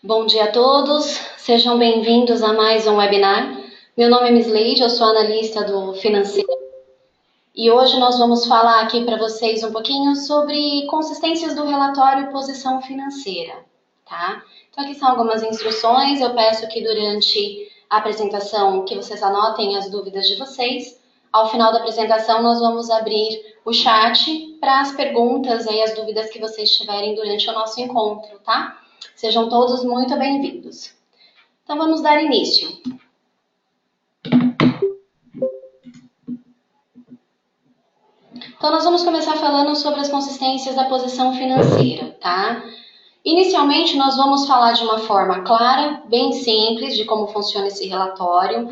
Bom dia a todos, sejam bem-vindos a mais um webinar. Meu nome é Miss Leide, eu sou analista do financeiro e hoje nós vamos falar aqui para vocês um pouquinho sobre consistências do relatório posição financeira, tá? Então aqui são algumas instruções, eu peço que durante a apresentação que vocês anotem as dúvidas de vocês. Ao final da apresentação nós vamos abrir o chat para as perguntas e as dúvidas que vocês tiverem durante o nosso encontro, tá? Sejam todos muito bem-vindos. Então vamos dar início. Então nós vamos começar falando sobre as consistências da posição financeira, tá? Inicialmente nós vamos falar de uma forma clara, bem simples, de como funciona esse relatório.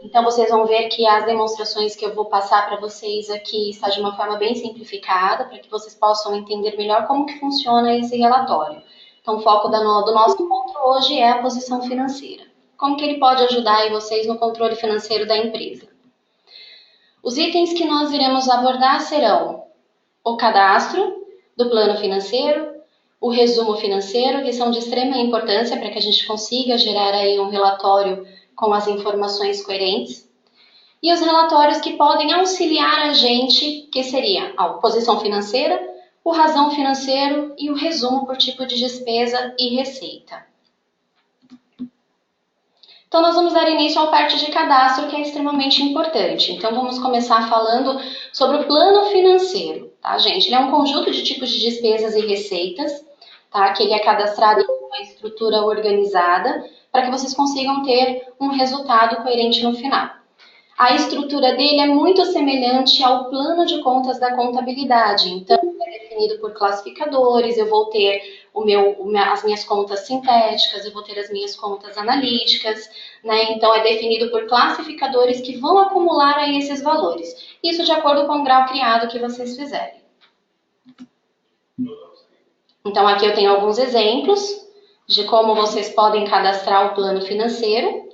Então vocês vão ver que as demonstrações que eu vou passar para vocês aqui está de uma forma bem simplificada, para que vocês possam entender melhor como que funciona esse relatório. Então o foco do nosso encontro hoje é a posição financeira. Como que ele pode ajudar aí vocês no controle financeiro da empresa? Os itens que nós iremos abordar serão o cadastro do plano financeiro, o resumo financeiro, que são de extrema importância para que a gente consiga gerar aí um relatório com as informações coerentes, e os relatórios que podem auxiliar a gente, que seria a posição financeira, o razão financeiro e o resumo por tipo de despesa e receita. Então, nós vamos dar início à parte de cadastro, que é extremamente importante. Então, vamos começar falando sobre o plano financeiro, tá, gente? Ele é um conjunto de tipos de despesas e receitas, tá? Que ele é cadastrado em uma estrutura organizada para que vocês consigam ter um resultado coerente no final. A estrutura dele é muito semelhante ao plano de contas da contabilidade. Então, é definido por classificadores, eu vou ter as minhas contas sintéticas, eu vou ter as minhas contas analíticas, né? Então, é definido por classificadores que vão acumular aí esses valores. Isso de acordo com o grau criado que vocês fizerem. Então, aqui eu tenho alguns exemplos de como vocês podem cadastrar o plano financeiro,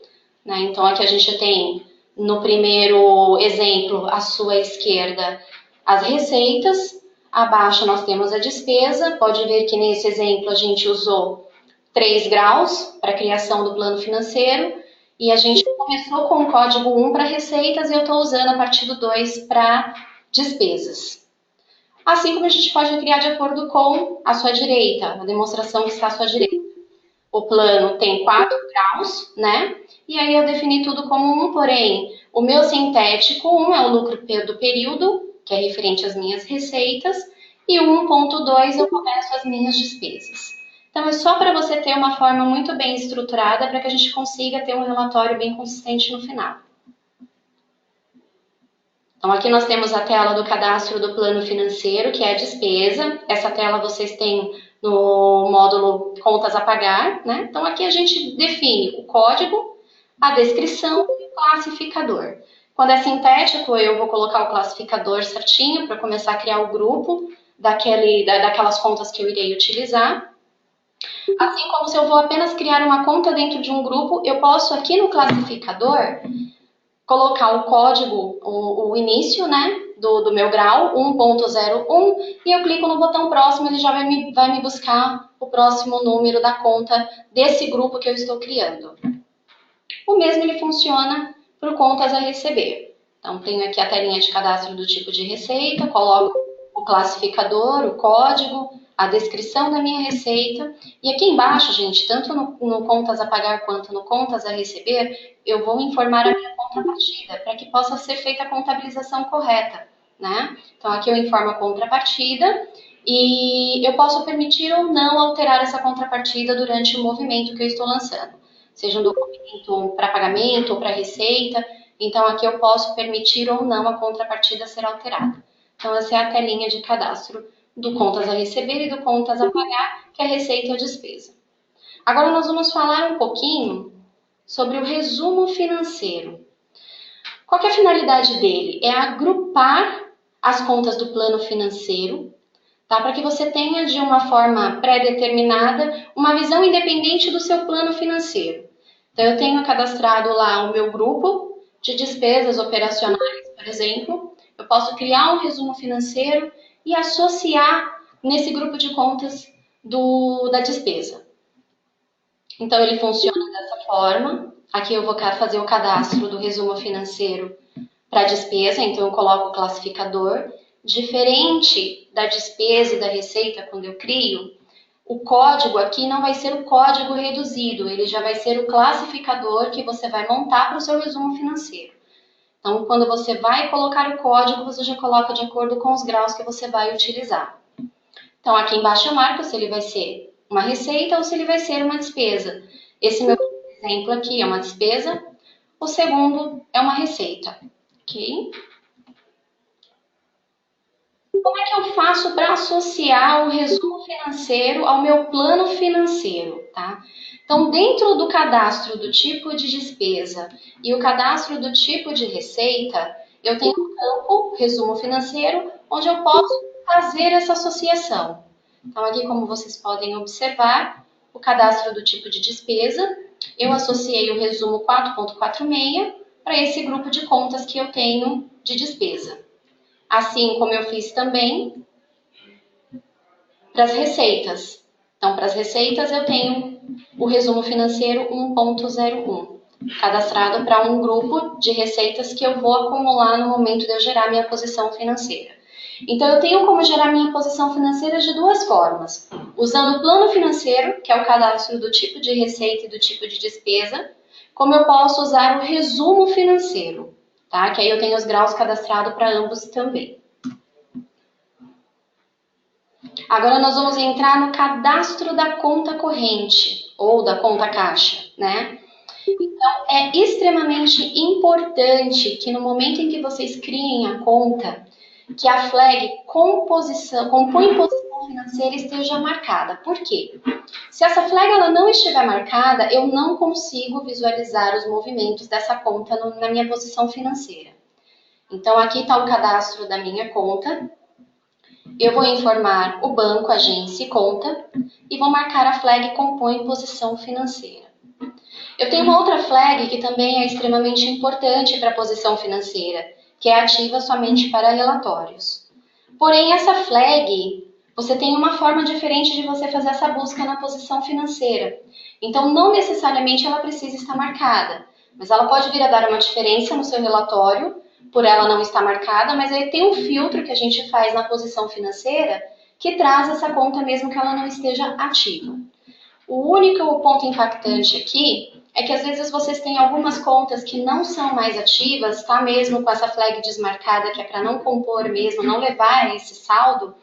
né? Então, aqui a gente tem no primeiro exemplo, à sua esquerda, as receitas. Abaixo nós temos a despesa. Pode ver que nesse exemplo a gente usou 3 graus para a criação do plano financeiro. E a gente começou com o código 1 para receitas e eu estou usando a partir do 2 para despesas. Assim como a gente pode criar de acordo com a sua direita, a demonstração que está à sua direita. O plano tem 4 graus, né? E aí eu defini tudo como 1, porém, o meu sintético 1 é o lucro do período, que é referente às minhas receitas, e o 1.2 eu começo as minhas despesas. Então, é só para você ter uma forma muito bem estruturada para que a gente consiga ter um relatório bem consistente no final. Então, aqui nós temos a tela do cadastro do plano financeiro, que é a despesa. Essa tela vocês têm no módulo contas a pagar, né? Então, aqui a gente define o código, a descrição e o classificador. Quando é sintético, eu vou colocar o classificador certinho para começar a criar o grupo daquelas contas que eu irei utilizar. Assim como se eu vou apenas criar uma conta dentro de um grupo, eu posso aqui no classificador colocar o código, o início, né, do meu grau, 1.01, e eu clico no botão próximo, ele já vai me buscar o próximo número da conta desse grupo que eu estou criando. O mesmo ele funciona para contas a receber. Então, tenho aqui a telinha de cadastro do tipo de receita, coloco o classificador, o código, a descrição da minha receita. E aqui embaixo, gente, tanto no contas a pagar quanto no contas a receber, eu vou informar a minha contrapartida, para que possa ser feita a contabilização correta, né? Então, aqui eu informo a contrapartida e eu posso permitir ou não alterar essa contrapartida durante o movimento que eu estou lançando, seja um documento para pagamento ou para receita. Então, aqui eu posso permitir ou não a contrapartida ser alterada. Então, essa é a telinha de cadastro do contas a receber e do contas a pagar, que é receita e a despesa. Agora, nós vamos falar um pouquinho sobre o resumo financeiro. Qual que é a finalidade dele? É agrupar as contas do plano financeiro, tá? Para que você tenha, de uma forma pré-determinada, uma visão independente do seu plano financeiro. Então, eu tenho cadastrado lá o meu grupo de despesas operacionais, por exemplo. Eu posso criar um resumo financeiro e associar nesse grupo de contas da despesa. Então, ele funciona dessa forma. Aqui eu vou fazer o cadastro do resumo financeiro para despesa, então eu coloco o classificador. Diferente da despesa e da receita, quando eu crio, o código aqui não vai ser o código reduzido, ele já vai ser o classificador que você vai montar para o seu resumo financeiro. Então, quando você vai colocar o código, você já coloca de acordo com os graus que você vai utilizar. Então, aqui embaixo eu marco se ele vai ser uma receita ou se ele vai ser uma despesa. Esse meu exemplo aqui é uma despesa, o segundo é uma receita, ok? Como é que eu faço para associar o resumo financeiro ao meu plano financeiro, tá? Então, dentro do cadastro do tipo de despesa e o cadastro do tipo de receita, eu tenho um campo resumo financeiro, onde eu posso fazer essa associação. Então, aqui, como vocês podem observar, o cadastro do tipo de despesa, eu associei o resumo 4.46 para esse grupo de contas que eu tenho de despesa. Assim como eu fiz também para as receitas. Então, para as receitas, eu tenho o resumo financeiro 1.01, cadastrado para um grupo de receitas que eu vou acumular no momento de eu gerar minha posição financeira. Então, eu tenho como gerar minha posição financeira de duas formas. Usando o plano financeiro, que é o cadastro do tipo de receita e do tipo de despesa, como eu posso usar o resumo financeiro, tá? Que aí eu tenho os graus cadastrados para ambos também. Agora nós vamos entrar no cadastro da conta corrente ou da conta caixa, né? Então é extremamente importante que no momento em que vocês criem a conta, que a flag compõe posição financeira esteja marcada. Por quê? Se essa flag ela não estiver marcada, eu não consigo visualizar os movimentos dessa conta na minha posição financeira. Então aqui está o cadastro da minha conta. Eu vou informar o banco, agência e conta e vou marcar a flag compõe posição financeira. Eu tenho uma outra flag que também é extremamente importante para a posição financeira, que é ativa somente para relatórios. Porém, essa flag, você tem uma forma diferente de você fazer essa busca na posição financeira. Então, não necessariamente ela precisa estar marcada, mas ela pode vir a dar uma diferença no seu relatório por ela não estar marcada, mas aí tem um filtro que a gente faz na posição financeira que traz essa conta mesmo que ela não esteja ativa. O único ponto impactante aqui é que às vezes vocês têm algumas contas que não são mais ativas, tá mesmo com essa flag desmarcada, que é para não compor mesmo, não levar esse saldo.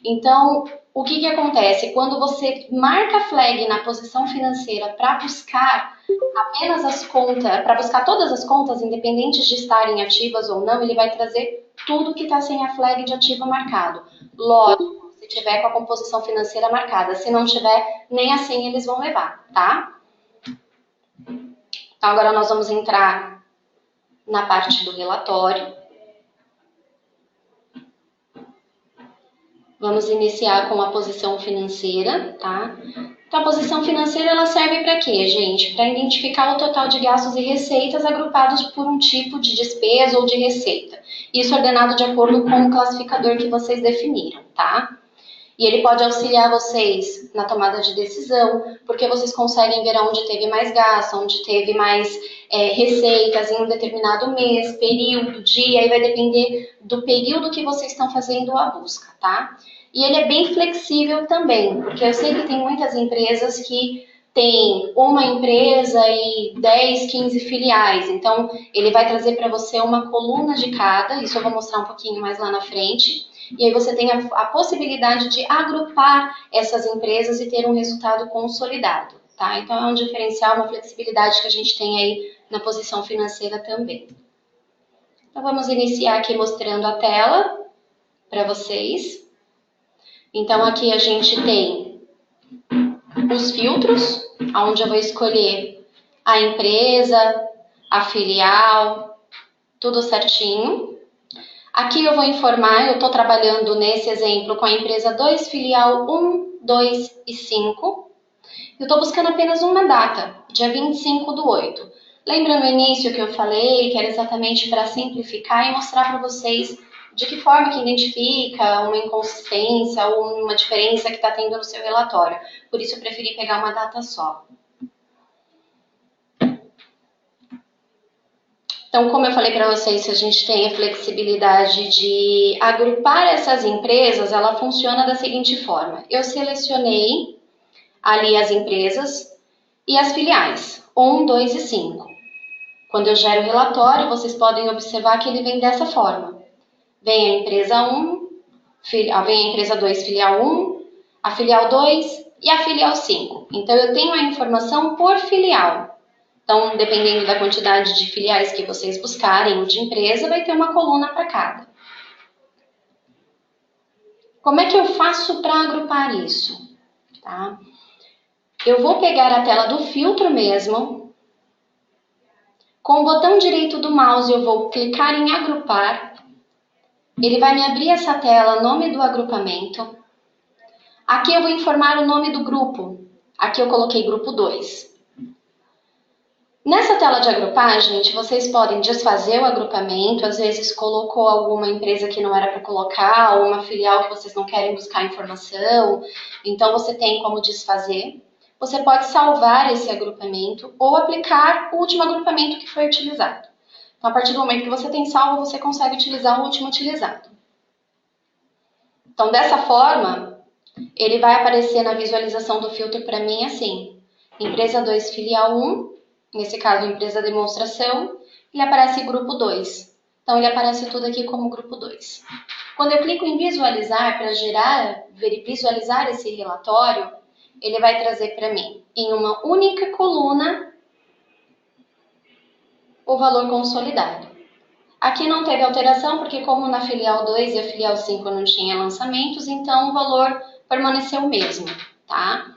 Então, o que acontece? Quando você marca a flag na posição financeira para buscar apenas as contas, para buscar todas as contas, independentes de estarem ativas ou não, ele vai trazer tudo que está sem a flag de ativo marcado. Lógico, se tiver com a composição financeira marcada. Se não tiver, nem assim eles vão levar, tá? Então, agora nós vamos entrar na parte do relatório. Vamos iniciar com a posição financeira, tá? Então, a posição financeira ela serve para quê, gente? Para identificar o total de gastos e receitas agrupados por um tipo de despesa ou de receita. Isso ordenado de acordo com o classificador que vocês definiram, tá? E ele pode auxiliar vocês na tomada de decisão, porque vocês conseguem ver onde teve mais gasto, onde teve mais receitas em um determinado mês, período, dia, aí vai depender do período que vocês estão fazendo a busca, tá? E ele é bem flexível também, porque eu sei que tem muitas empresas que tem uma empresa e 10, 15 filiais, então ele vai trazer para você uma coluna de cada, isso eu vou mostrar um pouquinho mais lá na frente, e aí você tem a possibilidade de agrupar essas empresas e ter um resultado consolidado, tá? Então é um diferencial, uma flexibilidade que a gente tem aí na posição financeira também. Então vamos iniciar aqui mostrando a tela para vocês. Então aqui a gente tem os filtros, onde eu vou escolher a empresa, a filial, tudo certinho. Aqui eu vou informar, eu estou trabalhando nesse exemplo com a empresa 2, filial 1, 2 e 5. Eu estou buscando apenas uma data, dia 25/8. Lembra no início que eu falei que era exatamente para simplificar e mostrar para vocês de que forma que identifica uma inconsistência ou uma diferença que está tendo no seu relatório. Por isso eu preferi pegar uma data só. Então, como eu falei para vocês, se a gente tem a flexibilidade de agrupar essas empresas, ela funciona da seguinte forma. Eu selecionei ali as empresas e as filiais, 1, 2 e 5. Quando eu gero o relatório, vocês podem observar que ele vem dessa forma. Vem a empresa 1, vem a empresa 2, filial 1, a filial 2 e a filial 5. Então, eu tenho a informação por filial. Então, dependendo da quantidade de filiais que vocês buscarem ou de empresa, vai ter uma coluna para cada. Como é que eu faço para agrupar isso? Tá? Eu vou pegar a tela do filtro mesmo. Com o botão direito do mouse, eu vou clicar em agrupar. Ele vai me abrir essa tela, nome do agrupamento. Aqui eu vou informar o nome do grupo. Aqui eu coloquei grupo 2. Nessa tela de agrupar, gente, vocês podem desfazer o agrupamento, às vezes colocou alguma empresa que não era para colocar, ou uma filial que vocês não querem buscar informação, então você tem como desfazer. Você pode salvar esse agrupamento ou aplicar o último agrupamento que foi utilizado. Então, a partir do momento que você tem salvo, você consegue utilizar o último utilizado. Então, dessa forma, ele vai aparecer na visualização do filtro para mim assim, empresa 2, filial 1, nesse caso, empresa demonstração, ele aparece grupo 2. Então, ele aparece tudo aqui como grupo 2. Quando eu clico em visualizar para visualizar esse relatório, ele vai trazer para mim, em uma única coluna, o valor consolidado. Aqui não teve alteração, porque como na filial 2 e a filial 5 não tinha lançamentos, então o valor permaneceu o mesmo, tá?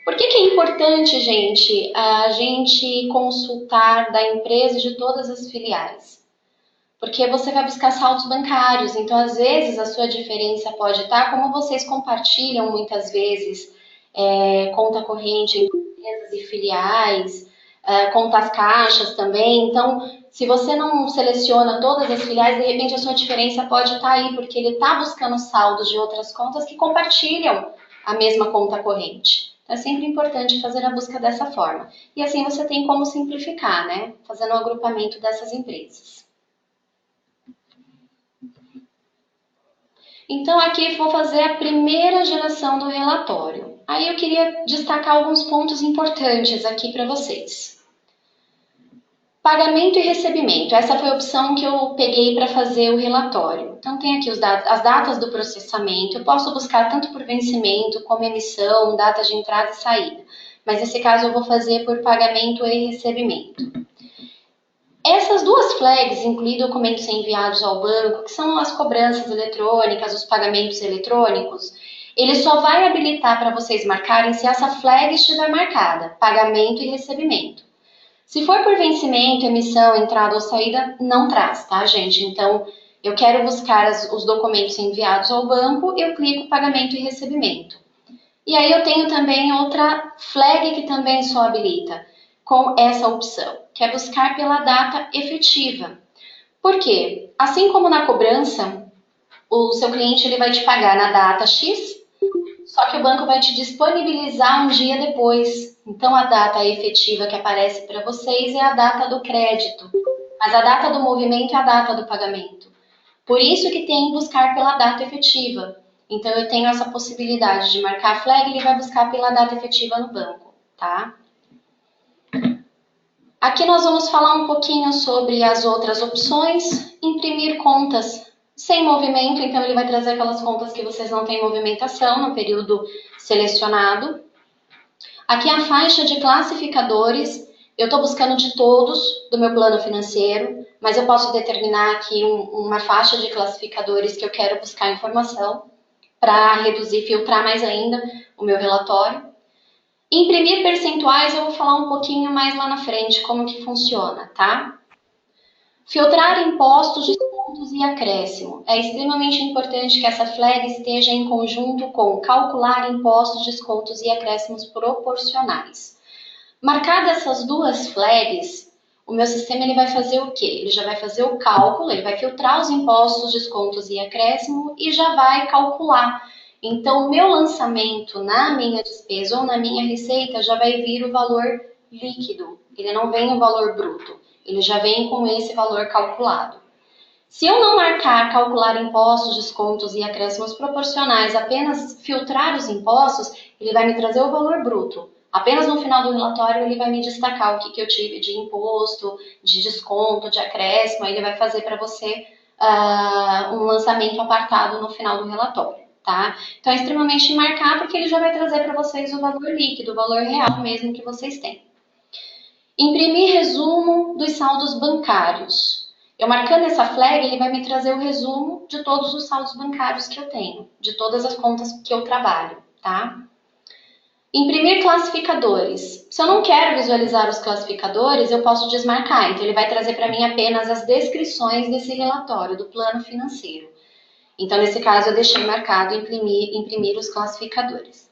Por que é importante, gente, a gente consultar da empresa de todas as filiais? Porque você vai buscar saldos bancários, então às vezes a sua diferença pode estar, como vocês compartilham muitas vezes, conta corrente entre empresas e filiais, contas caixas também. Então, se você não seleciona todas as filiais, de repente a sua diferença pode estar aí, porque ele está buscando saldos de outras contas que compartilham a mesma conta corrente. Então, é sempre importante fazer a busca dessa forma. E assim você tem como simplificar, né? Fazendo o agrupamento dessas empresas. Então, aqui vou fazer a primeira geração do relatório. Aí eu queria destacar alguns pontos importantes aqui para vocês. Pagamento e recebimento. Essa foi a opção que eu peguei para fazer o relatório. Então, tem aqui as datas do processamento. Eu posso buscar tanto por vencimento, como emissão, data de entrada e saída. Mas nesse caso eu vou fazer por pagamento e recebimento. Essas duas flags, incluem documentos enviados ao banco, que são as cobranças eletrônicas, os pagamentos eletrônicos, ele só vai habilitar para vocês marcarem se essa flag estiver marcada, pagamento e recebimento. Se for por vencimento, emissão, entrada ou saída, não traz, tá, gente? Então, eu quero buscar os documentos enviados ao banco, eu clico pagamento e recebimento. E aí eu tenho também outra flag que também só habilita com essa opção, que é buscar pela data efetiva. Por quê? Assim como na cobrança, o seu cliente ele vai te pagar na data X, só que o banco vai te disponibilizar um dia depois. Então, a data efetiva que aparece para vocês é a data do crédito, mas a data do movimento é a data do pagamento. Por isso que tem que buscar pela data efetiva. Então, eu tenho essa possibilidade de marcar a flag e ele vai buscar pela data efetiva no banco, tá? Aqui nós vamos falar um pouquinho sobre as outras opções. Imprimir contas sem movimento, então ele vai trazer aquelas contas que vocês não têm movimentação no período selecionado. Aqui a faixa de classificadores, eu estou buscando de todos do meu plano financeiro, mas eu posso determinar aqui uma faixa de classificadores que eu quero buscar informação para reduzir, filtrar mais ainda o meu relatório. Imprimir percentuais eu vou falar um pouquinho mais lá na frente como que funciona, tá? Filtrar impostos, descontos e acréscimo. É extremamente importante que essa flag esteja em conjunto com calcular impostos, descontos e acréscimos proporcionais. Marcadas essas duas flags, o meu sistema ele vai fazer o quê? Ele já vai fazer o cálculo, ele vai filtrar os impostos, descontos e acréscimo e já vai calcular. Então, o meu lançamento na minha despesa ou na minha receita já vai vir o valor líquido, ele não vem o valor bruto. Ele já vem com esse valor calculado. Se eu não marcar, calcular impostos, descontos e acréscimos proporcionais, apenas filtrar os impostos, ele vai me trazer o valor bruto. Apenas no final do relatório ele vai me destacar o que eu tive de imposto, de desconto, de acréscimo, aí ele vai fazer para você um lançamento apartado no final do relatório, tá? Então é extremamente marcar porque ele já vai trazer para vocês o valor líquido, o valor real mesmo que vocês têm. Imprimir resumo dos saldos bancários. Eu marcando essa flag, ele vai me trazer o resumo de todos os saldos bancários que eu tenho, de todas as contas que eu trabalho, tá? Imprimir classificadores. Se eu não quero visualizar os classificadores, eu posso desmarcar. Então, ele vai trazer para mim apenas as descrições desse relatório, do plano financeiro. Então, nesse caso, eu deixei marcado imprimir os classificadores.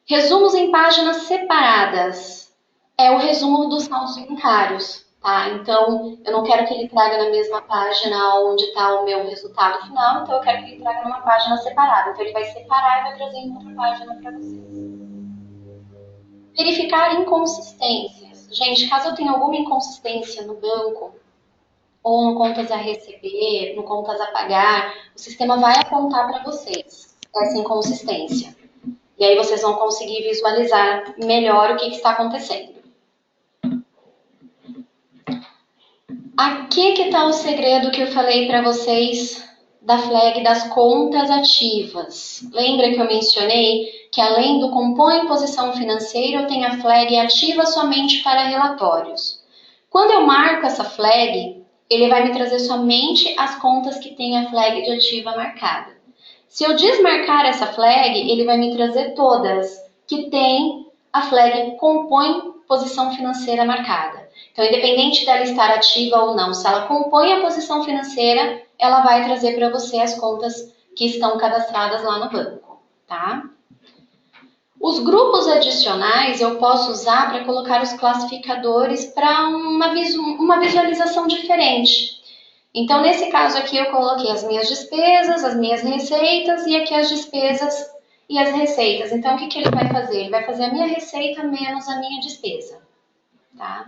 Resumos em páginas separadas. É o resumo dos saldos bancários, tá? Então, eu não quero que ele traga na mesma página onde está o meu resultado final, então eu quero que ele traga numa página separada. Então, ele vai separar e vai trazer em outra página para vocês. Verificar inconsistências. Gente, caso eu tenha alguma inconsistência no banco, ou no contas a receber, no contas a pagar, o sistema vai apontar para vocês essa inconsistência. E aí vocês vão conseguir visualizar melhor o que está acontecendo. Aqui que está o segredo que eu falei para vocês da flag das contas ativas. Lembra que eu mencionei que além do compõe posição financeira, eu tenho a flag ativa somente para relatórios. Quando eu marco essa flag, ele vai me trazer somente as contas que têm a flag de ativa marcada. Se eu desmarcar essa flag, ele vai me trazer todas que têm a flag compõe posição financeira marcada. Então, independente dela estar ativa ou não, se ela compõe a posição financeira, ela vai trazer para você as contas que estão cadastradas lá no banco, tá? Os grupos adicionais eu posso usar para colocar os classificadores para uma visualização diferente. Então, nesse caso aqui, eu coloquei as minhas despesas, as minhas receitas e aqui as despesas e as receitas. Então, o que ele vai fazer? Ele vai fazer a minha receita menos a minha despesa, tá?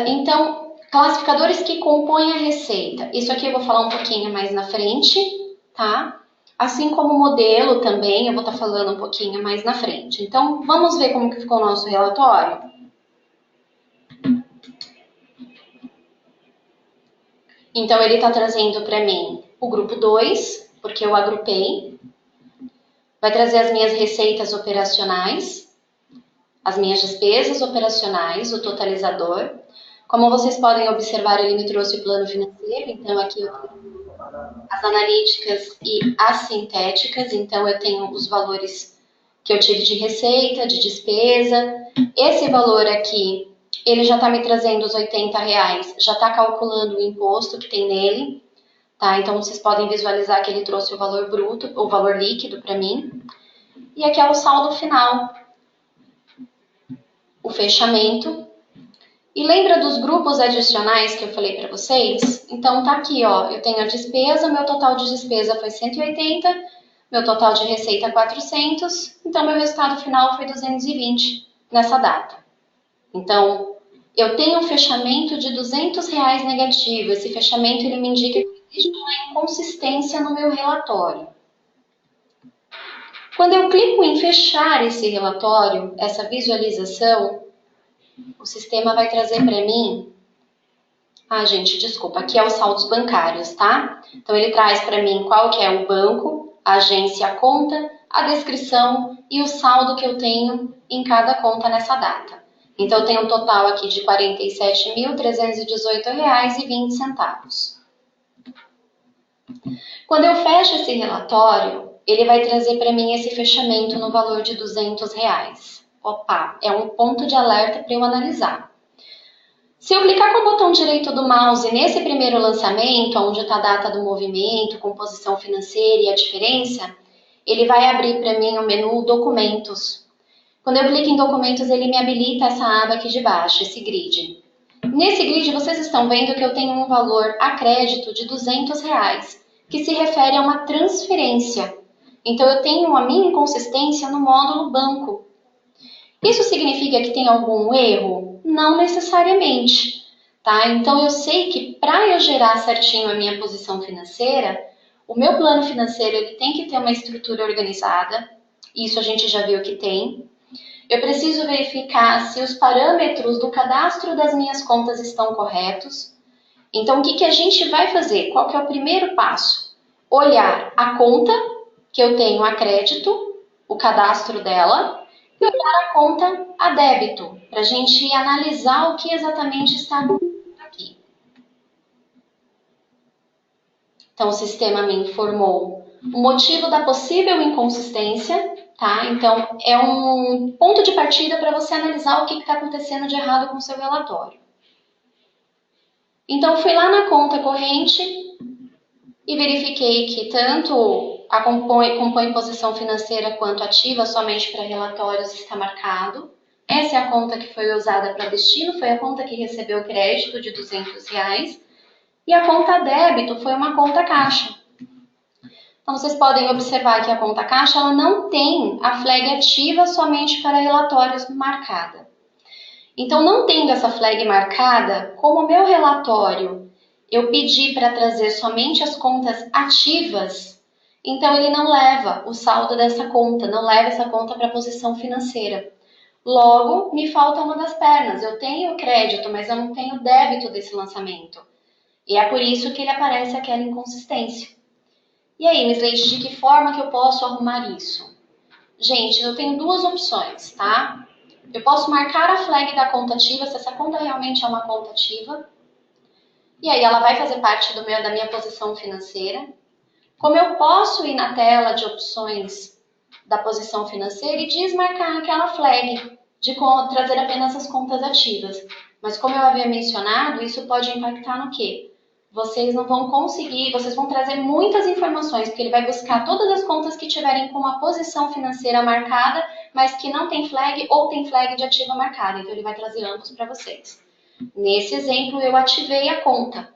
Então, classificadores que compõem a receita. Isso aqui eu vou falar um pouquinho mais na frente, tá? Assim como o modelo também, eu vou estar falando um pouquinho mais na frente. Então, vamos ver como que ficou o nosso relatório? Então, ele está trazendo para mim o grupo 2, porque eu agrupei. Vai trazer as minhas receitas operacionais, as minhas despesas operacionais, o totalizador. Como vocês podem observar, ele me trouxe o plano financeiro, então aqui eu tenho as analíticas e as sintéticas, então eu tenho os valores que eu tive de receita, de despesa. Esse valor aqui, ele já está me trazendo os R$80, já está calculando o imposto que tem nele, tá? Então vocês podem visualizar que ele trouxe o valor bruto, o valor líquido para mim. E aqui é o saldo final, o fechamento. E lembra dos grupos adicionais que eu falei para vocês? Então tá aqui, ó, eu tenho a despesa, meu total de despesa foi 180, meu total de receita 400, então meu resultado final foi 220 nessa data. Então, eu tenho um fechamento de R$200 negativo. Esse fechamento ele me indica que existe uma inconsistência no meu relatório. Quando eu clico em fechar esse relatório, essa visualização, o sistema vai trazer para mim... gente, desculpa, aqui é os saldos bancários, tá? Então, ele traz para mim qual que é o banco, a agência, a conta, a descrição e o saldo que eu tenho em cada conta nessa data. Então, eu tenho um total aqui de R$47.318,20. Quando eu fecho esse relatório, ele vai trazer para mim esse fechamento no valor de R$200. Opa, é um ponto de alerta para eu analisar. Se eu clicar com o botão direito do mouse nesse primeiro lançamento, onde está a data do movimento, composição financeira e a diferença, ele vai abrir para mim o menu Documentos. Quando eu clico em Documentos, ele me habilita essa aba aqui de baixo, esse grid. Nesse grid, vocês estão vendo que eu tenho um valor a crédito de R$200, que se refere a uma transferência. Então, eu tenho a minha inconsistência no módulo banco. Isso significa que tem algum erro? Não necessariamente, tá? Então eu sei que para eu gerar certinho a minha posição financeira, o meu plano financeiro ele tem que ter uma estrutura organizada. Isso a gente já viu que tem. Eu preciso verificar se os parâmetros do cadastro das minhas contas estão corretos. Então, o que a gente vai fazer? Qual que é o primeiro passo? Olhar a conta que eu tenho a crédito, o cadastro dela, e olhar a conta a débito, para a gente analisar o que exatamente está acontecendo aqui. Então, o sistema me informou o motivo da possível inconsistência, tá? Então, é um ponto de partida para você analisar o que está acontecendo de errado com o seu relatório. Então, fui lá na conta corrente e verifiquei que tanto a compõe posição financeira quanto ativa somente para relatórios está marcado. Essa é a conta que foi usada para destino, foi a conta que recebeu crédito de R$ 200. E a conta débito foi uma conta caixa. Então, vocês podem observar que a conta caixa ela não tem a flag ativa somente para relatórios marcada. Então, não tendo essa flag marcada, como o meu relatório eu pedi para trazer somente as contas ativas, então ele não leva o saldo dessa conta, não leva essa conta para a posição financeira. Logo, me falta uma das pernas. Eu tenho crédito, mas eu não tenho débito desse lançamento. E é por isso que ele aparece aquela inconsistência. E aí, Miss Leite, de que forma que eu posso arrumar isso? Gente, eu tenho duas opções, tá? Eu posso marcar a flag da conta ativa, se essa conta realmente é uma conta ativa. E aí ela vai fazer parte da minha posição financeira. Como eu posso ir na tela de opções da posição financeira e desmarcar aquela flag de trazer apenas as contas ativas. Mas como eu havia mencionado, isso pode impactar no quê? Vocês não vão conseguir, vocês vão trazer muitas informações, porque ele vai buscar todas as contas que tiverem com uma posição financeira marcada, mas que não tem flag ou tem flag de ativa marcada. Então ele vai trazer ambos para vocês. Nesse exemplo, eu ativei a conta.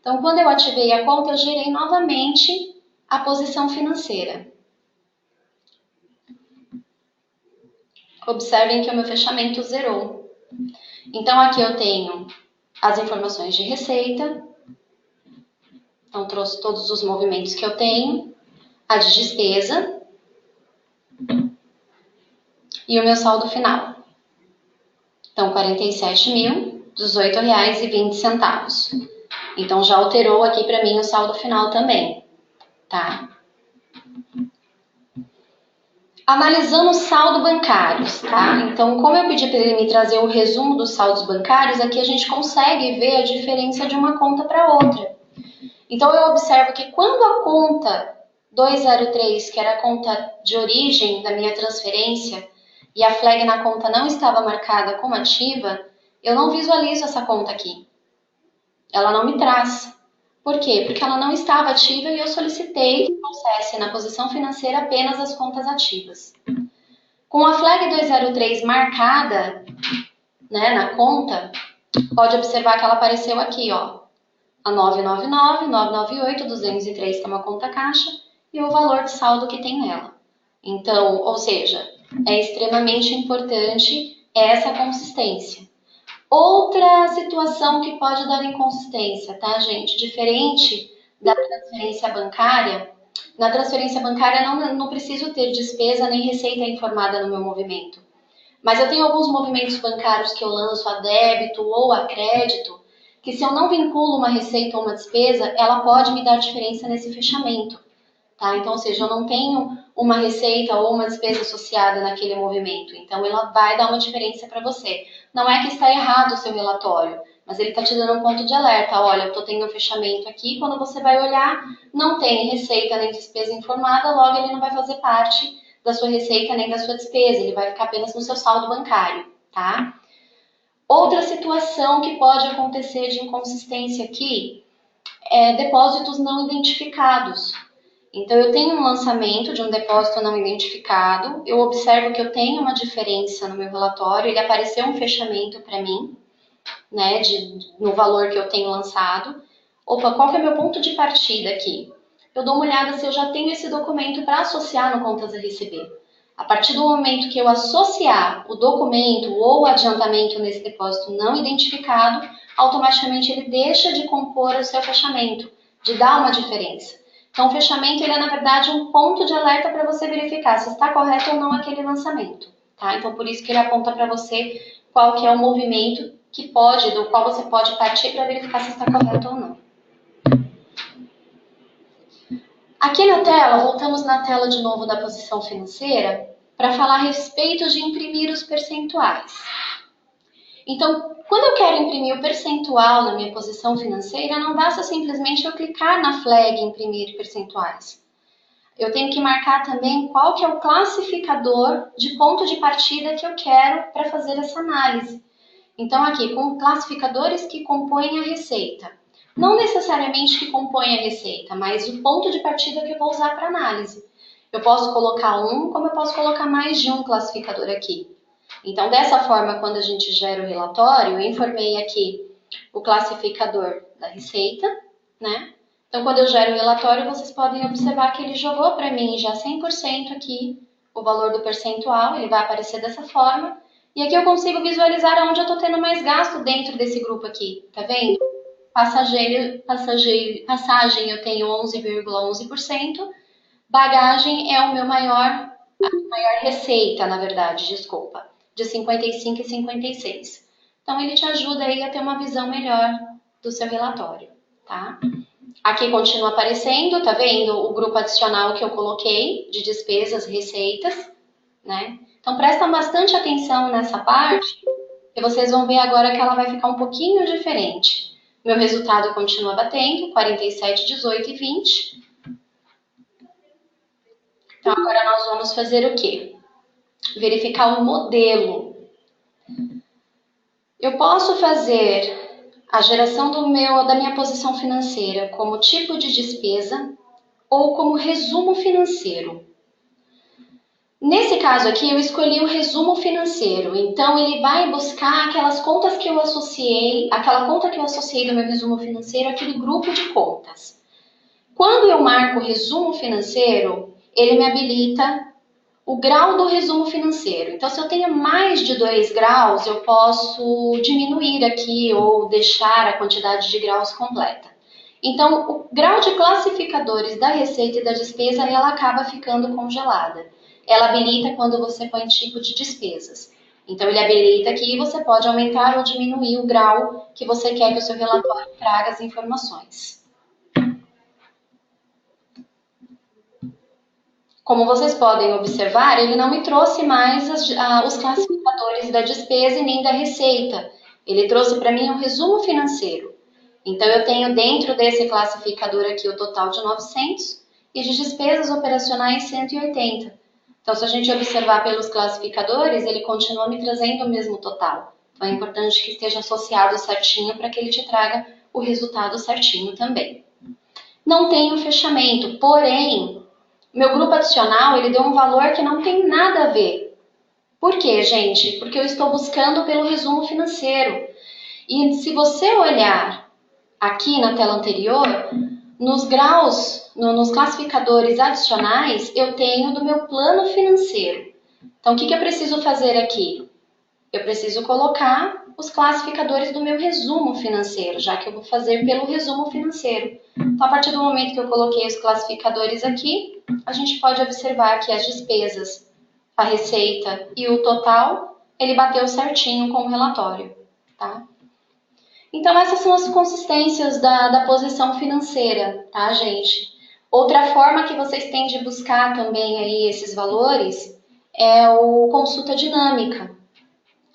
Então, quando eu ativei a conta, eu gerei novamente a posição financeira. Observem que o meu fechamento zerou. Então, aqui eu tenho as informações de receita. Então, trouxe todos os movimentos que eu tenho. A de despesa. E o meu saldo final. Então, R$ 47.018,20. Então, já alterou aqui para mim o saldo final também, tá? Analisando os saldos bancários, tá? Então, como eu pedi para ele me trazer o resumo dos saldos bancários, aqui a gente consegue ver a diferença de uma conta para outra. Então, eu observo que quando a conta 203, que era a conta de origem da minha transferência, e a flag na conta não estava marcada como ativa, eu não visualizo essa conta aqui. Ela não me traz. Por quê? Porque ela não estava ativa e eu solicitei que trouxesse na posição financeira apenas as contas ativas. Com a flag 203 marcada, né, na conta, pode observar que ela apareceu aqui, ó. A 999, 998, 203, que é uma conta caixa, e o valor de saldo que tem nela. Então, ou seja, é extremamente importante essa consistência. Outra situação que pode dar inconsistência, tá, gente? Diferente da transferência bancária, na transferência bancária não preciso ter despesa nem receita informada no meu movimento. Mas eu tenho alguns movimentos bancários que eu lanço a débito ou a crédito, que se eu não vinculo uma receita ou uma despesa, ela pode me dar diferença nesse fechamento. Tá? Então, ou seja, eu não tenho uma receita ou uma despesa associada naquele movimento. Então, ela vai dar uma diferença para você. Não é que está errado o seu relatório, mas ele está te dando um ponto de alerta. Olha, eu estou tendo um fechamento aqui, quando você vai olhar, não tem receita nem despesa informada, logo ele não vai fazer parte da sua receita nem da sua despesa, ele vai ficar apenas no seu saldo bancário, tá? Outra situação que pode acontecer de inconsistência aqui é depósitos não identificados. Então, eu tenho um lançamento de um depósito não identificado, eu observo que eu tenho uma diferença no meu relatório, ele apareceu um fechamento para mim, né, no valor que eu tenho lançado. Opa, qual que é o meu ponto de partida aqui? Eu dou uma olhada se eu já tenho esse documento para associar no contas a receber. A partir do momento que eu associar o documento ou o adiantamento nesse depósito não identificado, automaticamente ele deixa de compor o seu fechamento, de dar uma diferença. Então, o fechamento ele é, na verdade, um ponto de alerta para você verificar se está correto ou não aquele lançamento. Tá? Então, por isso que ele aponta para você qual que é o movimento do qual você pode partir para verificar se está correto ou não. Aqui na tela, voltamos na tela de novo da posição financeira, para falar a respeito de imprimir os percentuais. Então, quando eu quero imprimir o percentual na minha posição financeira, não basta simplesmente eu clicar na flag imprimir percentuais. Eu tenho que marcar também qual que é o classificador de ponto de partida que eu quero para fazer essa análise. Então, aqui, com classificadores que compõem a receita. Não necessariamente que compõem a receita, mas o ponto de partida que eu vou usar para análise. Eu posso colocar um, como eu posso colocar mais de um classificador aqui. Então, dessa forma, quando a gente gera o relatório, eu informei aqui o classificador da receita, né? Então, quando eu gero o relatório, vocês podem observar que ele jogou para mim já 100% aqui o valor do percentual, ele vai aparecer dessa forma. E aqui eu consigo visualizar onde eu estou tendo mais gasto dentro desse grupo aqui, tá vendo? Passagem eu tenho 11,11%, bagagem é a maior receita, na verdade, desculpa, de 55 e 56. Então, ele te ajuda aí a ter uma visão melhor do seu relatório, tá? Aqui continua aparecendo, tá vendo o grupo adicional que eu coloquei de despesas, receitas, né? Então, prestam bastante atenção nessa parte, e vocês vão ver agora que ela vai ficar um pouquinho diferente. Meu resultado continua batendo, 47, 18 e 20. Então, agora nós vamos fazer o quê? Verificar o modelo. Eu posso fazer a geração da minha posição financeira como tipo de despesa ou como resumo financeiro. Nesse caso aqui, eu escolhi o resumo financeiro, então ele vai buscar aquelas contas que eu associei, aquela conta que eu associei do meu resumo financeiro, aquele grupo de contas. Quando eu marco resumo financeiro, ele me habilita o grau do resumo financeiro. Então, se eu tenho mais de 2 graus, eu posso diminuir aqui ou deixar a quantidade de graus completa. Então, o grau de classificadores da receita e da despesa, ela acaba ficando congelada. Ela habilita quando você põe tipo de despesas. Então, ele habilita aqui e você pode aumentar ou diminuir o grau que você quer que o seu relatório traga as informações. Como vocês podem observar, ele não me trouxe mais os classificadores da despesa e nem da receita. Ele trouxe para mim um resumo financeiro. Então, eu tenho dentro desse classificador aqui o total de 900 e de despesas operacionais 180. Então, se a gente observar pelos classificadores, ele continua me trazendo o mesmo total. Então, é importante que esteja associado certinho para que ele te traga o resultado certinho também. Não tem o fechamento, porém, meu grupo adicional, ele deu um valor que não tem nada a ver. Por quê, gente? Porque eu estou buscando pelo resumo financeiro. E se você olhar aqui na tela anterior, nos graus, nos classificadores adicionais, eu tenho do meu plano financeiro. Então, o que eu preciso fazer aqui? Eu preciso colocar os classificadores do meu resumo financeiro, já que eu vou fazer pelo resumo financeiro. Então, a partir do momento que eu coloquei os classificadores aqui, a gente pode observar que as despesas, a receita e o total, ele bateu certinho com o relatório, tá? Então, essas são as consistências da posição financeira, tá, gente? Outra forma que vocês têm de buscar também aí esses valores é o consulta dinâmica.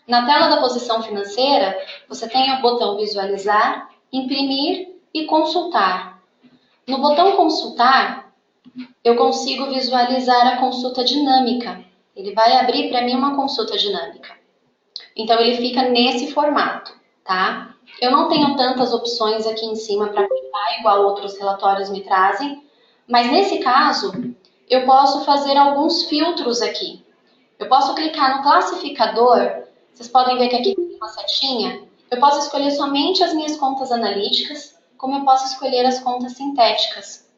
Na tela da posição financeira, você tem o botão visualizar, imprimir e consultar. No botão consultar, eu consigo visualizar a consulta dinâmica. Ele vai abrir para mim uma consulta dinâmica. Então, ele fica nesse formato, tá? Eu não tenho tantas opções aqui em cima para aplicar, igual outros relatórios me trazem, mas nesse caso, eu posso fazer alguns filtros aqui. Eu posso clicar no classificador, vocês podem ver que aqui tem uma setinha, eu posso escolher somente as minhas contas analíticas, como eu posso escolher as contas sintéticas.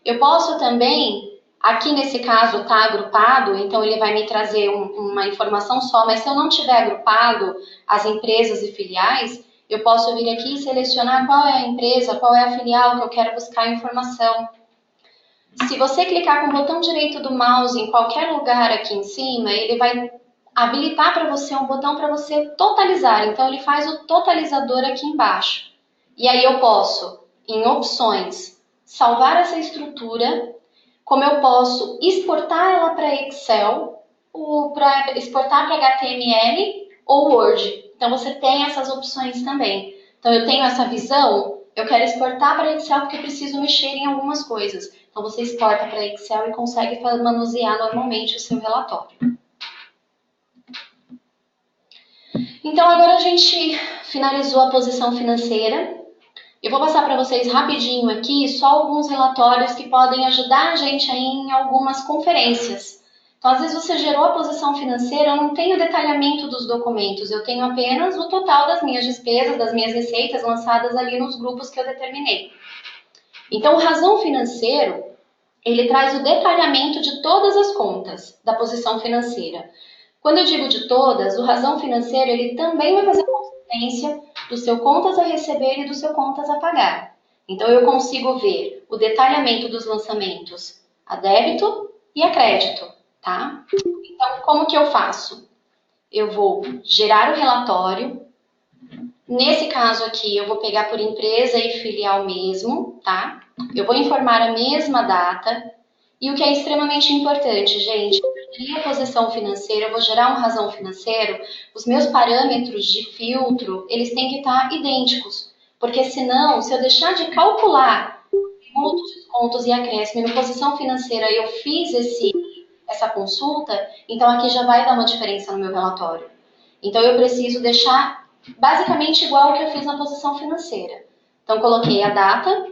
Eu posso também Aqui nesse caso está agrupado, então ele vai me trazer uma informação só, mas se eu não tiver agrupado as empresas e filiais, eu posso vir aqui e selecionar qual é a empresa, qual é a filial que eu quero buscar a informação. Se você clicar com o botão direito do mouse em qualquer lugar aqui em cima, ele vai habilitar para você um botão para você totalizar. Então ele faz o totalizador aqui embaixo. E aí eu posso, em opções, salvar essa estrutura, como eu posso exportar ela para Excel, ou para exportar para HTML ou Word. Então você tem essas opções também. Então eu tenho essa visão, eu quero exportar para Excel porque eu preciso mexer em algumas coisas. Então você exporta para Excel e consegue manusear normalmente o seu relatório. Então agora a gente finalizou a posição financeira. Eu vou passar para vocês rapidinho aqui só alguns relatórios que podem ajudar a gente aí em algumas conferências. Então, às vezes você gerou a posição financeira, eu não tenho o detalhamento dos documentos, eu tenho apenas o total das minhas despesas, das minhas receitas lançadas ali nos grupos que eu determinei. Então, o razão financeiro, ele traz o detalhamento de todas as contas da posição financeira. Quando eu digo de todas, o razão financeiro, ele também vai fazer consistência do seu contas a receber e do seu contas a pagar. Então, eu consigo ver o detalhamento dos lançamentos a débito e a crédito, tá? Então, como que eu faço? Eu vou gerar o relatório. Nesse caso aqui, eu vou pegar por empresa e filial mesmo, tá? Eu vou informar a mesma data. E o que é extremamente importante, gente, a posição financeira, eu vou gerar uma razão financeira, os meus parâmetros de filtro, eles têm que estar idênticos. Porque senão, se eu deixar de calcular tributos, descontos e acréscimo na posição financeira, eu fiz essa consulta, então aqui já vai dar uma diferença no meu relatório. Então eu preciso deixar basicamente igual ao que eu fiz na posição financeira. Então coloquei a data,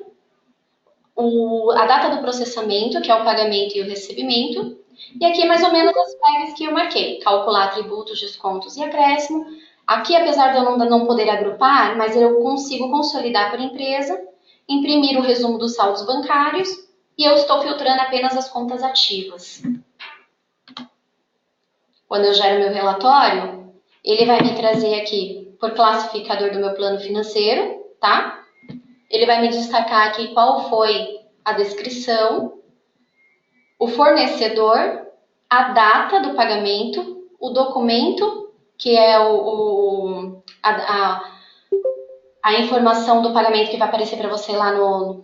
a data do processamento, que é o pagamento e o recebimento, e aqui mais ou menos as tags que eu marquei, calcular tributos, descontos e acréscimo. Aqui, apesar de eu não poder agrupar, mas eu consigo consolidar por empresa, imprimir o resumo dos saldos bancários e eu estou filtrando apenas as contas ativas. Quando eu gero meu relatório, ele vai me trazer aqui por classificador do meu plano financeiro, tá? Ele vai me destacar aqui qual foi a descrição, o fornecedor, a data do pagamento, o documento, que é a informação do pagamento que vai aparecer para você lá no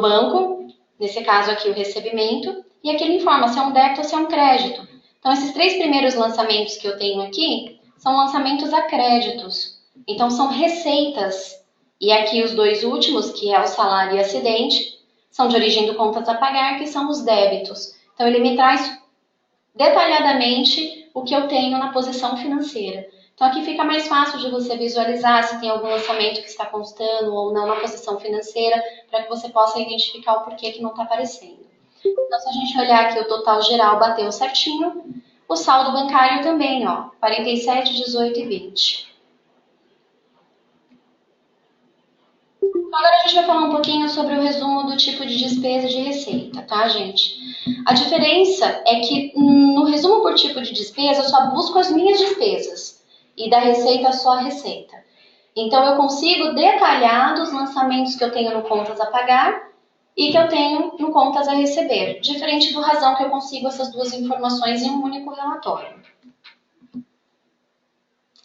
banco, nesse caso aqui o recebimento, e aqui ele informa se é um débito ou se é um crédito. Então, esses 3 primeiros lançamentos que eu tenho aqui são lançamentos a créditos. Então, são receitas. E aqui os 2 últimos, que é o salário e acidente, são de origem do contas a pagar, que são os débitos. Então, ele me traz detalhadamente o que eu tenho na posição financeira. Então, aqui fica mais fácil de você visualizar se tem algum lançamento que está constando ou não na posição financeira, para que você possa identificar o porquê que não está aparecendo. Então, se a gente olhar aqui o total geral bateu certinho, o saldo bancário também, ó, 47, 18 e 20. Agora a gente vai falar um pouquinho sobre o resumo do tipo de despesa e de receita, tá, gente? A diferença é que no resumo por tipo de despesa eu só busco as minhas despesas e da receita só a receita. Então eu consigo detalhar dos lançamentos que eu tenho no contas a pagar e que eu tenho no contas a receber, diferente do razão que eu consigo essas 2 informações em um único relatório.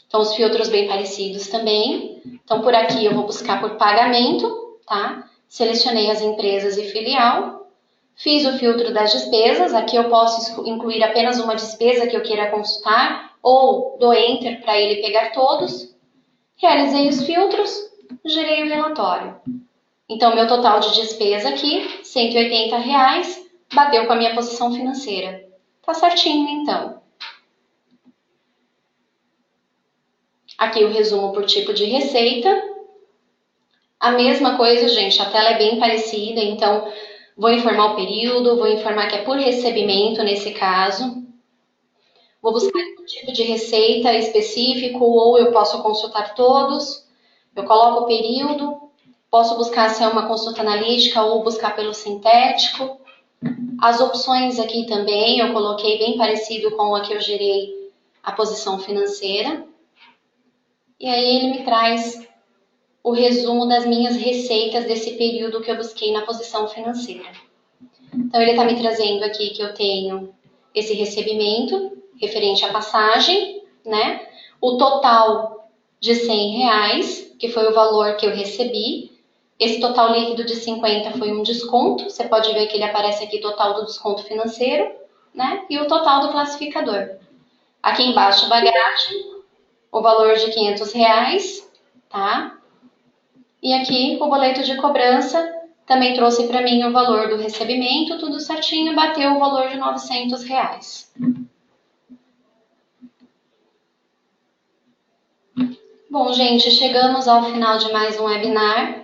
Então, os filtros bem parecidos também. Então, por aqui eu vou buscar por pagamento, tá? Selecionei as empresas e filial. Fiz o filtro das despesas. Aqui eu posso incluir apenas uma despesa que eu queira consultar ou dou Enter para ele pegar todos. Realizei os filtros, gerei o relatório. Então, meu total de despesa aqui, R$180, bateu com a minha posição financeira. Tá certinho, então. Aqui o resumo por tipo de receita. A mesma coisa, gente, a tela é bem parecida, então vou informar o período, vou informar que é por recebimento nesse caso. Vou buscar um tipo de receita específico ou eu posso consultar todos. Eu coloco o período, posso buscar se é uma consulta analítica ou buscar pelo sintético. As opções aqui também eu coloquei bem parecido com a que eu gerei a posição financeira. E aí ele me traz o resumo das minhas receitas desse período que eu busquei na posição financeira. Então ele está me trazendo aqui que eu tenho esse recebimento referente à passagem, né? O total de R$ 100, que foi o valor que eu recebi. Esse total líquido de 50 foi um desconto. Você pode ver que ele aparece aqui total do desconto financeiro, né? E o total do classificador. Aqui embaixo, bagagem, o valor de R$ 500, tá? E aqui o boleto de cobrança também trouxe para mim o valor do recebimento, tudo certinho, bateu o valor de R$ 900. Bom, gente, chegamos ao final de mais um webinar.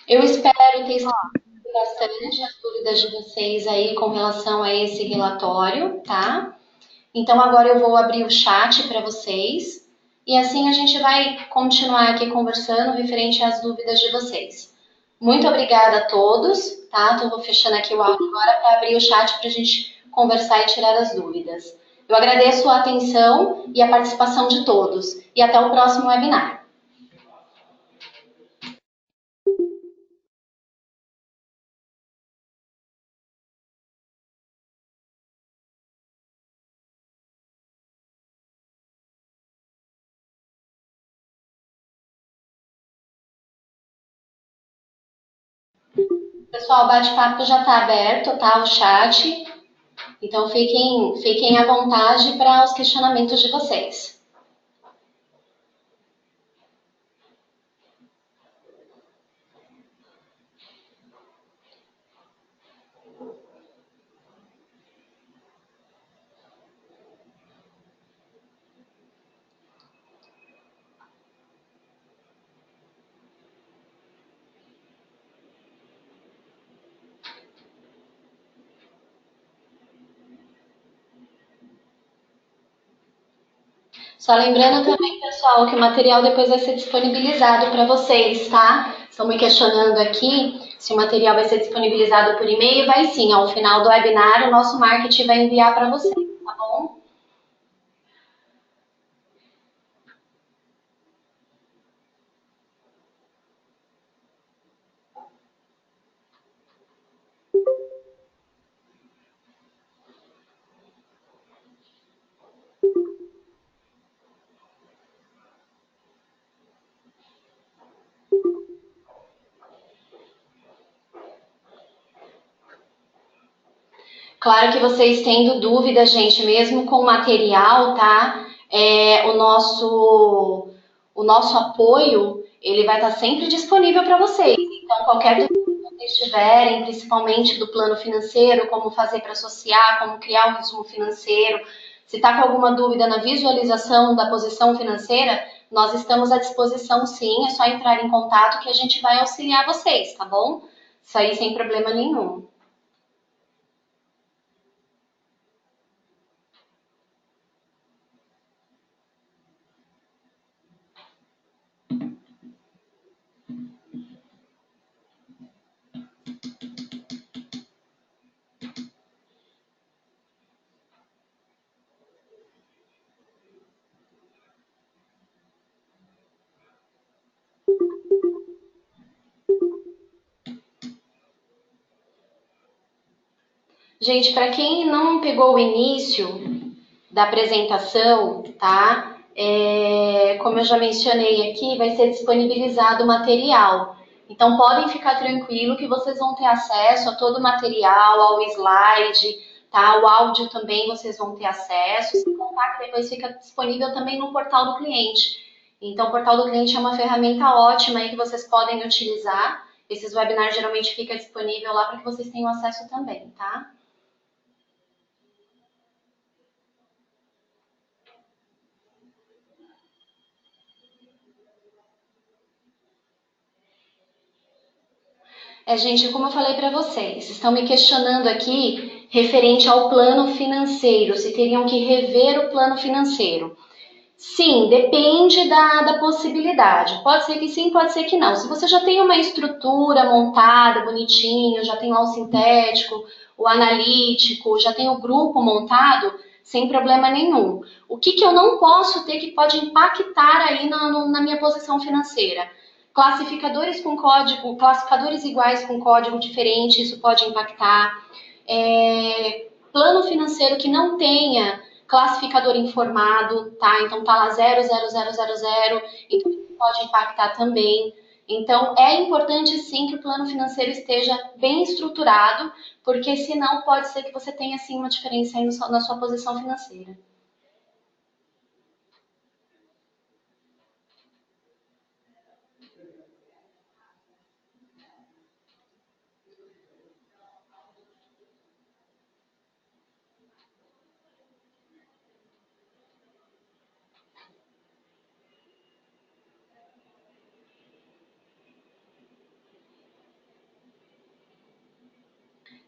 Eu espero ter esclarecido bastante as dúvidas de vocês aí com relação a esse relatório, tá? Então agora eu vou abrir o chat para vocês e assim a gente vai continuar aqui conversando referente às dúvidas de vocês. Muito obrigada a todos, tá? Estou fechando aqui o áudio agora para abrir o chat para a gente conversar e tirar as dúvidas. Eu agradeço a atenção e a participação de todos e até o próximo webinar. Pessoal, o bate-papo já está aberto, tá? O chat. Então fiquem à vontade para os questionamentos de vocês. Só lembrando também, pessoal, que o material depois vai ser disponibilizado para vocês, tá? Estão me questionando aqui se o material vai ser disponibilizado por e-mail. Vai sim, ao final do webinar o nosso marketing vai enviar para vocês, tá bom? Claro que vocês tendo dúvida, gente, mesmo com o material, tá? O nosso apoio, ele vai estar sempre disponível para vocês. Então, qualquer dúvida que vocês tiverem, principalmente do plano financeiro, como fazer para associar, como criar um resumo financeiro, se está com alguma dúvida na visualização da posição financeira, nós estamos à disposição sim, é só entrar em contato que a gente vai auxiliar vocês, tá bom? Isso aí sem problema nenhum. Gente, para quem não pegou o início da apresentação, tá? Como eu já mencionei aqui, vai ser disponibilizado o material. Então, podem ficar tranquilo que vocês vão ter acesso a todo o material, ao slide, tá? O áudio também vocês vão ter acesso. Sem contar que depois fica disponível também no portal do cliente. Então, o portal do cliente é uma ferramenta ótima aí que vocês podem utilizar. Esses webinars geralmente ficam disponível lá para que vocês tenham acesso também, tá? Gente, como eu falei para vocês, estão me questionando aqui referente ao plano financeiro, se teriam que rever o plano financeiro. Sim, depende da possibilidade. Pode ser que sim, pode ser que não. Se você já tem uma estrutura montada, bonitinho, já tem lá o sintético, o analítico, já tem o grupo montado, sem problema nenhum. O que eu não posso ter que pode impactar aí na minha posição financeira? Classificadores com código, classificadores iguais com código diferente, isso pode impactar. Plano financeiro que não tenha classificador informado, tá? Então tá lá 00000, então isso pode impactar também. Então é importante sim que o plano financeiro esteja bem estruturado, porque senão pode ser que você tenha sim uma diferença aí na sua posição financeira.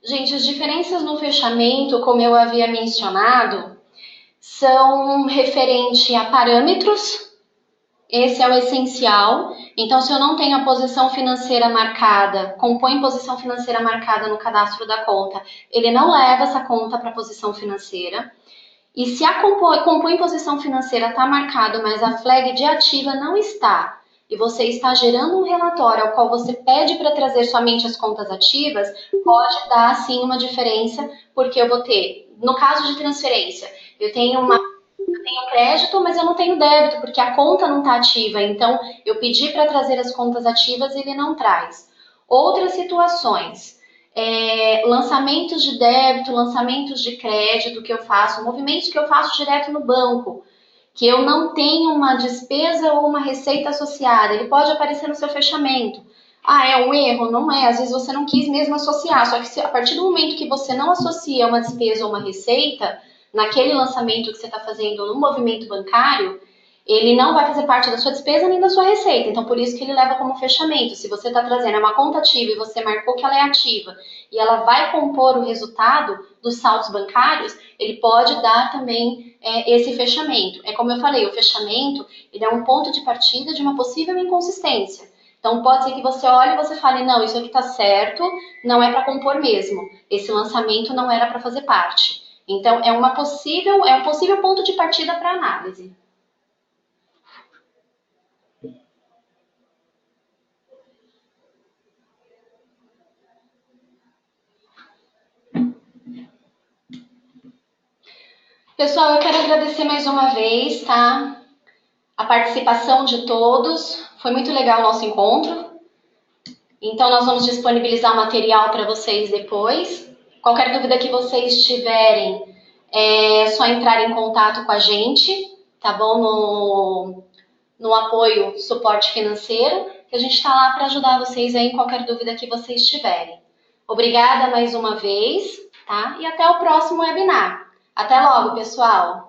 Gente, as diferenças no fechamento, como eu havia mencionado, são referente a parâmetros. Esse é o essencial. Então, se eu não tenho a posição financeira marcada, compõe posição financeira marcada no cadastro da conta, ele não leva essa conta para a posição financeira. E se a compõe posição financeira está marcado, mas a flag de ativa não está, e você está gerando um relatório ao qual você pede para trazer somente as contas ativas, pode dar sim uma diferença, porque eu vou ter, no caso de transferência, eu tenho crédito, mas eu não tenho débito, porque a conta não está ativa. Então, eu pedi para trazer as contas ativas e ele não traz. Outras situações, lançamentos de débito, lançamentos de crédito que eu faço, movimentos que eu faço direto no banco, que eu não tenho uma despesa ou uma receita associada, ele pode aparecer no seu fechamento. Ah, é um erro? Não é. Às vezes você não quis mesmo associar, só que a partir do momento que você não associa uma despesa ou uma receita, naquele lançamento que você está fazendo no movimento bancário, ele não vai fazer parte da sua despesa nem da sua receita. Então, por isso que ele leva como fechamento. Se você está trazendo uma conta ativa e você marcou que ela é ativa e ela vai compor o resultado dos saldos bancários, ele pode dar também esse fechamento. É como eu falei, o fechamento ele é um ponto de partida de uma possível inconsistência. Então, pode ser que você olhe e você fale, não, isso aqui está certo, não é para compor mesmo. Esse lançamento não era para fazer parte. Então, é um possível ponto de partida para análise. Pessoal, eu quero agradecer mais uma vez, tá? A participação de todos. Foi muito legal o nosso encontro. Então, nós vamos disponibilizar o material para vocês depois. Qualquer dúvida que vocês tiverem, é só entrar em contato com a gente, tá bom? No apoio suporte financeiro, que a gente está lá para ajudar vocês aí em qualquer dúvida que vocês tiverem. Obrigada mais uma vez, tá? E até o próximo webinar. Até logo, pessoal!